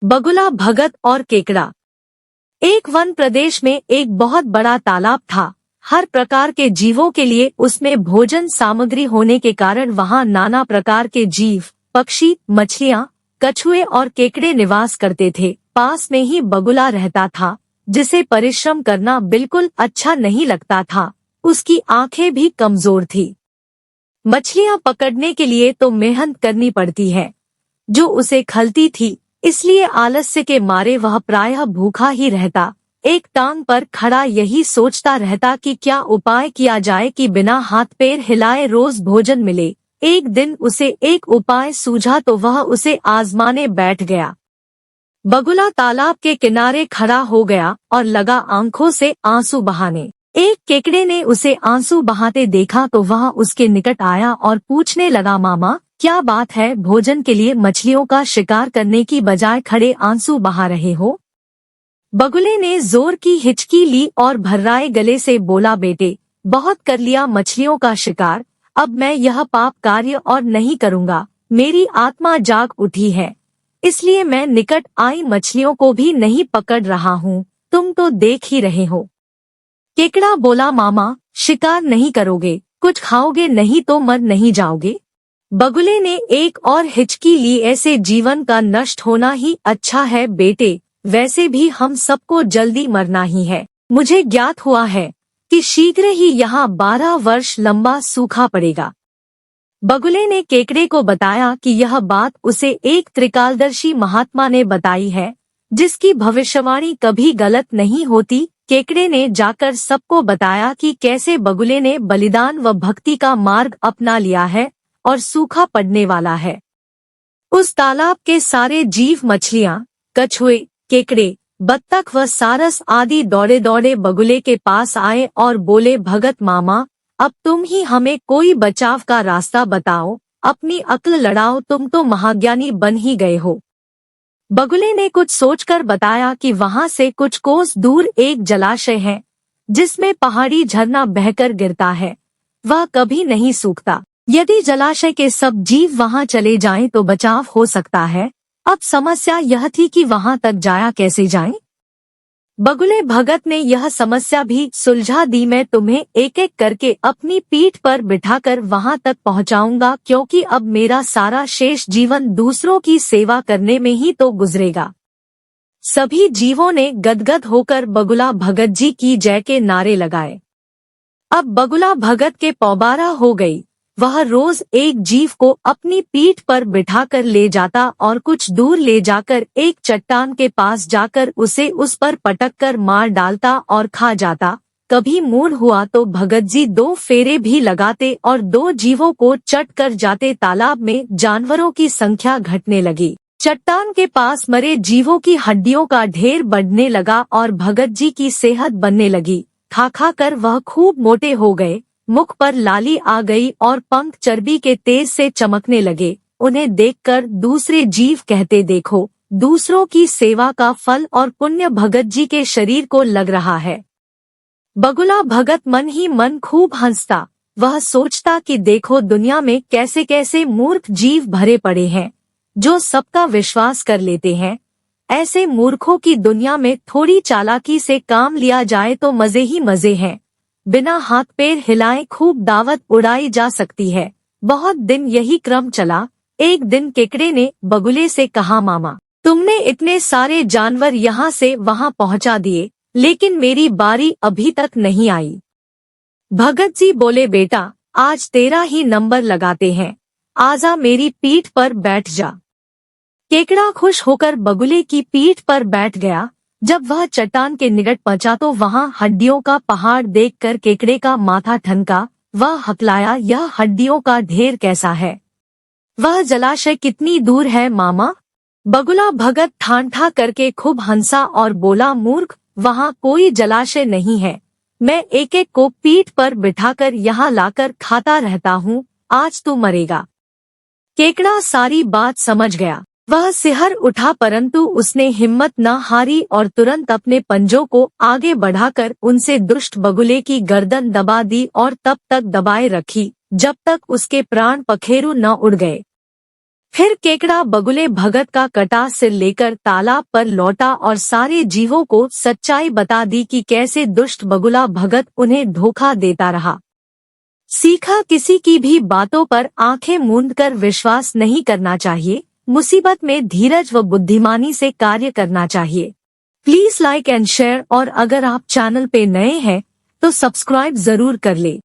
बगुला, भगत और केकड़ा। एक वन प्रदेश में एक बहुत बड़ा तालाब था। हर प्रकार के जीवों के लिए उसमें भोजन सामग्री होने के कारण वहाँ नाना प्रकार के जीव, पक्षी, मछलियाँ, कछुए और केकड़े निवास करते थे। पास में ही बगुला रहता था, जिसे परिश्रम करना बिल्कुल अच्छा नहीं लगता था। उसकी आंखें भी कमजोर थी। मछलियाँ पकड़ने के लिए तो मेहनत करनी पड़ती है, जो उसे खलती थी, इसलिए आलस्य के मारे वह प्रायः भूखा ही रहता। एक टांग पर खड़ा यही सोचता रहता कि क्या उपाय किया जाए कि बिना हाथ पैर हिलाए रोज भोजन मिले। एक दिन उसे एक उपाय सूझा तो वह उसे आजमाने बैठ गया। बगुला तालाब के किनारे खड़ा हो गया और लगा आंखों से आंसू बहाने। एक केकड़े ने उसे आंसू बहाते देखा तो वह उसके निकट आया और पूछने लगा, मामा क्या बात है, भोजन के लिए मछलियों का शिकार करने की बजाय खड़े आंसू बहा रहे हो? बगुले ने जोर की हिचकी ली और भर्राए गले से बोला, बेटे बहुत कर लिया मछलियों का शिकार, अब मैं यह पाप कार्य और नहीं करूँगा। मेरी आत्मा जाग उठी है, इसलिए मैं निकट आई मछलियों को भी नहीं पकड़ रहा हूँ, तुम तो देख ही रहे हो। केकड़ा बोला, मामा शिकार नहीं करोगे, कुछ खाओगे नहीं तो मर नहीं जाओगे? बगुले ने एक और हिचकी ली, ऐसे जीवन का नष्ट होना ही अच्छा है बेटे, वैसे भी हम सबको जल्दी मरना ही है। मुझे ज्ञात हुआ है कि शीघ्र ही यहाँ 12 वर्ष लंबा सूखा पड़ेगा। बगुले ने केकड़े को बताया कि यह बात उसे एक त्रिकालदर्शी महात्मा ने बताई है, जिसकी भविष्यवाणी कभी गलत नहीं होती। केकड़े ने जाकर सबको बताया कि कैसे बगुले ने बलिदान व भक्ति का मार्ग अपना लिया है और सूखा पड़ने वाला है। उस तालाब के सारे जीव, मछलियाँ, कछुए, केकड़े, बत्तख व सारस आदि दौड़े दौड़े बगुले के पास आए और बोले, भगत मामा अब तुम ही हमें कोई बचाव का रास्ता बताओ, अपनी अक्ल लड़ाओ, तुम तो महाज्ञानी बन ही गए हो। बगुले ने कुछ सोचकर बताया कि वहाँ से कुछ कोस दूर एक जलाशय है, जिसमें पहाड़ी झरना बहकर गिरता है। वह कभी नहीं सूखता। यदि जलाशय के सब जीव वहां चले जाएं तो बचाव हो सकता है। अब समस्या यह थी कि वहां तक जाया कैसे जाएं? बगुले भगत ने यह समस्या भी सुलझा दी। मैं तुम्हें एक एक करके अपनी पीठ पर बिठाकर वहां तक पहुंचाऊंगा, क्योंकि अब मेरा सारा शेष जीवन दूसरों की सेवा करने में ही तो गुजरेगा। सभी जीवों ने गदगद होकर बगुला भगत जी की जय के नारे लगाए। अब बगुला भगत के पौबारा हो गई। वह रोज एक जीव को अपनी पीठ पर बिठाकर ले जाता और कुछ दूर ले जाकर एक चट्टान के पास जाकर उसे उस पर पटक कर मार डालता और खा जाता। कभी मूड हुआ तो भगत जी 2 फेरे भी लगाते और 2 जीवों को चट कर जाते। तालाब में जानवरों की संख्या घटने लगी। चट्टान के पास मरे जीवों की हड्डियों का ढेर बढ़ने लगा और भगत जी की सेहत बनने लगी। खा खा कर वह खूब मोटे हो गए। मुख पर लाली आ गई और पंख चर्बी के तेज से चमकने लगे। उन्हें देखकर दूसरे जीव कहते, देखो दूसरों की सेवा का फल और पुण्य भगत जी के शरीर को लग रहा है। बगुला भगत मन ही मन खूब हंसता। वह सोचता कि देखो दुनिया में कैसे कैसे मूर्ख जीव भरे पड़े हैं, जो सबका विश्वास कर लेते हैं। ऐसे मूर्खों की दुनिया में थोड़ी चालाकी से काम लिया जाए तो मजे ही मजे हैं। बिना हाथ पैर हिलाए खूब दावत उड़ाई जा सकती है। बहुत दिन यही क्रम चला। एक दिन केकड़े ने बगुले से कहा, मामा तुमने इतने सारे जानवर यहाँ से वहाँ पहुँचा दिए, लेकिन मेरी बारी अभी तक नहीं आई। भगत जी बोले, बेटा आज तेरा ही नंबर लगाते हैं, आजा मेरी पीठ पर बैठ जा। केकड़ा खुश होकर बगुले की पीठ पर बैठ गया। जब वह चट्टान के निकट पहुंचा तो वहां हड्डियों का पहाड़ देखकर केकड़े का माथा ठनका। वह हकलाया, यह हड्डियों का ढेर कैसा है? वह जलाशय कितनी दूर है मामा? बगुला भगत ठान ठा करके खूब हंसा और बोला, मूर्ख वहां कोई जलाशय नहीं है। मैं एक एक को पीठ पर बिठाकर यहाँ लाकर खाता रहता हूँ, आज तू मरेगा। केकड़ा सारी बात समझ गया। वह सिहर उठा, परंतु उसने हिम्मत न हारी और तुरंत अपने पंजों को आगे बढ़ाकर उनसे दुष्ट बगुले की गर्दन दबा दी और तब तक दबाए रखी जब तक उसके प्राण पखेरु न उड़ गए। फिर केकड़ा बगुले भगत का कटा सिर लेकर तालाब पर लौटा और सारे जीवों को सच्चाई बता दी कि कैसे दुष्ट बगुला भगत उन्हें धोखा देता रहा। सीखा, किसी की भी बातों पर आंखें मूंदकर विश्वास नहीं करना चाहिए। मुसीबत में धीरज व बुद्धिमानी से कार्य करना चाहिए। प्लीज लाइक एंड शेयर, और अगर आप चैनल पे नए हैं तो सब्सक्राइब जरूर कर ले।